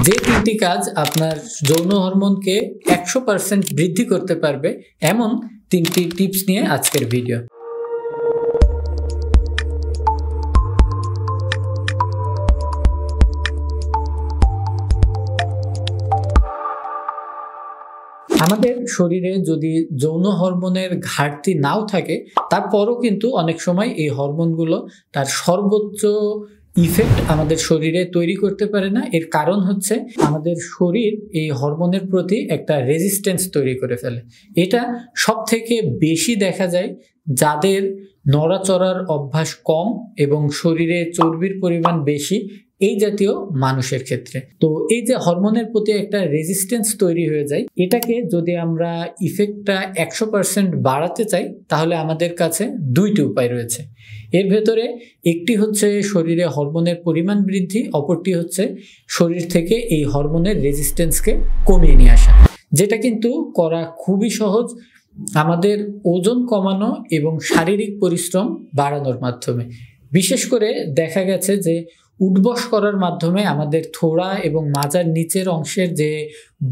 যে তিনটি কাজ আপনার যৌন হরমোনকে 100% বৃদ্ধি করতে পারবে এমন তিনটি টিপস নিয়ে আজকের ভিডিও। আমাদের শরীরে যদি যৌন হরমোনের ঘাটতি নাও থাকে, তারপরও কিন্তু অনেক সময় এই হরমোনগুলো তার সর্বোচ্চ ইফেক্ট আমাদের শরীরে তৈরি করতে পারে না। এর কারণ হচ্ছে আমাদের শরীর এই হরমোনের প্রতি একটা রেজিস্ট্যান্স তৈরি করে ফেলে। এটা সব থেকে বেশি দেখা যায় যাদের নড়াচড়ার অভ্যাস কম এবং শরীরে চর্বির পরিমাণ বেশি, এই জাতীয় মানুষের ক্ষেত্রে। তো এই যে হরমোনের প্রতি একটা রেজিস্ট্যান্স তৈরি হয়ে যায়, এটাকে যদি আমরা ইফেক্টটা 100% বাড়াতে চাই, তাহলে আমাদের কাছে দুইটি উপায় রয়েছে। এর ভেতরে একটি হচ্ছে শরীরে হরমোনের পরিমাণ বৃদ্ধি, অপরটি হচ্ছে শরীর থেকে এই হরমোনের রেজিস্ট্যান্সকে কমিয়ে নিয়ে আসা, যেটা কিন্তু করা খুবই সহজ আমাদের ওজন কমানো এবং শারীরিক পরিশ্রম বাড়ানোর মাধ্যমে। বিশেষ করে দেখা গেছে যে উঠবস করার মাধ্যমে আমাদের থোড়া এবং মাজার নিচের অংশের যে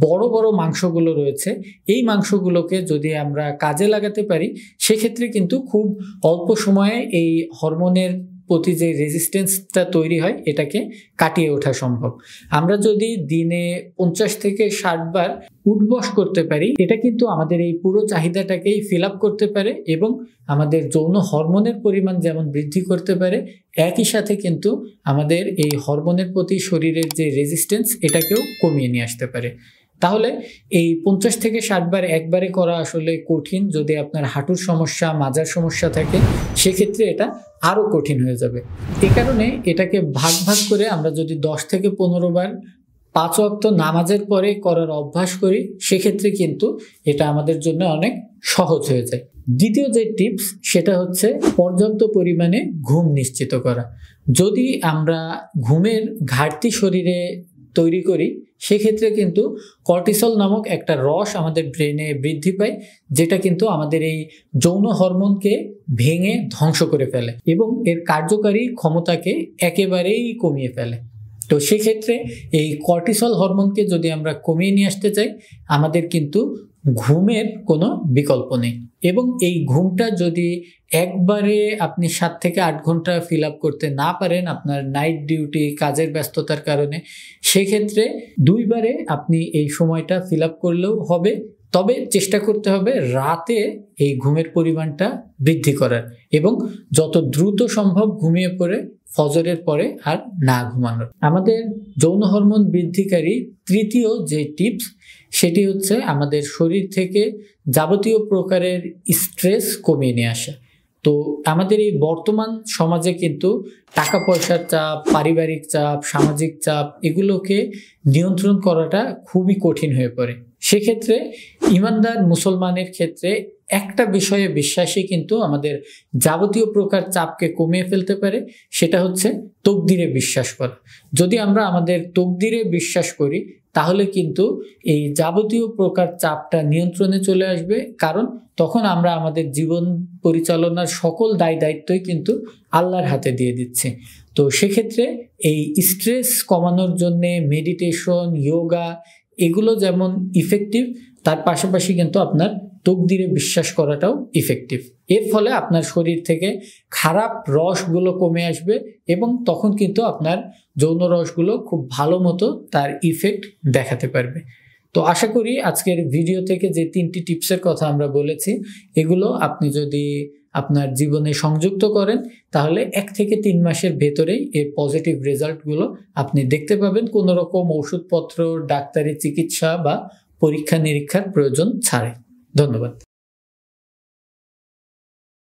বড় বড় মাংসগুলো রয়েছে, এই মাংসগুলোকে যদি আমরা কাজে লাগাতে পারি, সেক্ষেত্রে কিন্তু খুব অল্প সময়ে এই হরমোনের প্রতি যে রেজিস্ট্যান্সটা তৈরি হয়, এটাকে কাটিয়ে ওঠা সম্ভব। আমরা যদি দিনে 50 থেকে 60 বার উঠবস করতে পারি, এটা কিন্তু আমাদের এই পুরো চাহিদাটাকেই ফিল আপ করতে পারে এবং আমাদের যৌন হরমোনের পরিমাণ যেমন বৃদ্ধি করতে পারে, একই সাথে কিন্তু আমাদের এই হরমোনের প্রতি শরীরের যে রেজিস্ট্যান্স, এটাকেও কমিয়ে নিয়ে আসতে পারে। তাহলে এই 50 থেকে 60 বার একবারে করা আসলে কঠিন। যদি আপনার হাঁটুর সমস্যা, মাজার সমস্যা থাকে, সেক্ষেত্রে এটা আরও কঠিন হয়ে যাবে। এ কারণে এটাকে ভাগ ভাগ করে আমরা যদি 10 থেকে 15 বার 5 ওয়াক্ত নামাজের পরে করার অভ্যাস করি, সেক্ষেত্রে কিন্তু এটা আমাদের জন্য অনেক সহজ হয়ে যায়। দ্বিতীয় যে টিপস, সেটা হচ্ছে পর্যাপ্ত পরিমাণে ঘুম নিশ্চিত করা। যদি আমরা ঘুমের ঘাটতি শরীরে তৈরি করি, সেক্ষেত্রে কিন্তু কর্টিসল নামক একটা রস আমাদের ব্রেনে বৃদ্ধি পায়, যেটা কিন্তু আমাদের এই যৌন হরমোনকে ভেঙে ধ্বংস করে ফেলে এবং এর কার্যকারী ক্ষমতাকে একেবারেই কমিয়ে ফেলে। তো সেক্ষেত্রে এই কর্টিসল হরমোনকে যদি আমরা কমিয়ে নিয়ে আসতে চাই, আমাদের কিন্তু ঘুমের কোনো বিকল্প নেই। এবং এই ঘুমটা যদি একবারে আপনি 7 থেকে 8 ঘন্টা ফিল আপ করতে না পারেন আপনার নাইট ডিউটি, কাজের ব্যস্ততার কারণে, সেক্ষেত্রে 2 বারে আপনি এই সময়টা ফিল আপ করলেও হবে। তবে চেষ্টা করতে হবে রাতে এই ঘুমের পরিমাণটা বৃদ্ধি করার এবং যত দ্রুত সম্ভব ঘুমিয়ে পড়ে ফজরের পরে আর না ঘুমানোর। আমাদের যৌন হরমোন বৃদ্ধিকারী তৃতীয় যে টিপস, সেটি হচ্ছে আমাদের শরীর থেকে যাবতীয় প্রকারের স্ট্রেস কমিয়ে নিয়ে আসা। তো আমাদের এই বর্তমান সমাজে কিন্তু টাকা পয়সার চাপ, পারিবারিক চাপ, সামাজিক চাপ, এগুলোকে নিয়ন্ত্রণ করাটা খুবই কঠিন হয়ে পড়ে। সেক্ষেত্রে ইমানদার মুসলমানের ক্ষেত্রে একটা বিষয়ে বিশ্বাসী কিন্তু আমাদের যাবতীয় প্রকার চাপকে কমিয়ে ফেলতে পারে, সেটা হচ্ছে তকদিরে বিশ্বাস করা। যদি আমরা আমাদের তকদিরে বিশ্বাস করি, তাহলে কিন্তু এই যাবতীয় প্রকার চাপটা নিয়ন্ত্রণে চলে আসবে, কারণ তখন আমরা আমাদের জীবন পরিচালনার সকল দায় দায়িত্বই কিন্তু আল্লাহর হাতে দিয়ে দিচ্ছি। তো সেক্ষেত্রে এই স্ট্রেস কমানোর জন্যে মেডিটেশন, যোগা, এগুলো যেমন ইফেক্টিভ, তার পাশাপাশি কিন্তু আপনার তকদিরে বিশ্বাস করাটাও ইফেক্টিভ। এর ফলে আপনার শরীর থেকে খারাপ রসগুলো কমে আসবে এবং তখন কিন্তু আপনার যৌন রসগুলো খুব ভালো মতো তার ইফেক্ট দেখাতে পারবে। তো আশা করি আজকের ভিডিও থেকে যে 3টি টিপসের কথা আমরা বলেছি, এগুলো আপনি যদি আপনার জীবনে সংযুক্ত করেন, তাহলে 1 থেকে 3 মাসের ভেতরেই এর পজিটিভ রেজাল্টগুলো আপনি দেখতে পাবেন, কোনো রকম ওষুধপত্র, ডাক্তারি চিকিৎসা বা পরীক্ষা নিরীক্ষার প্রয়োজন ছাড়াই। ধন্যবাদ।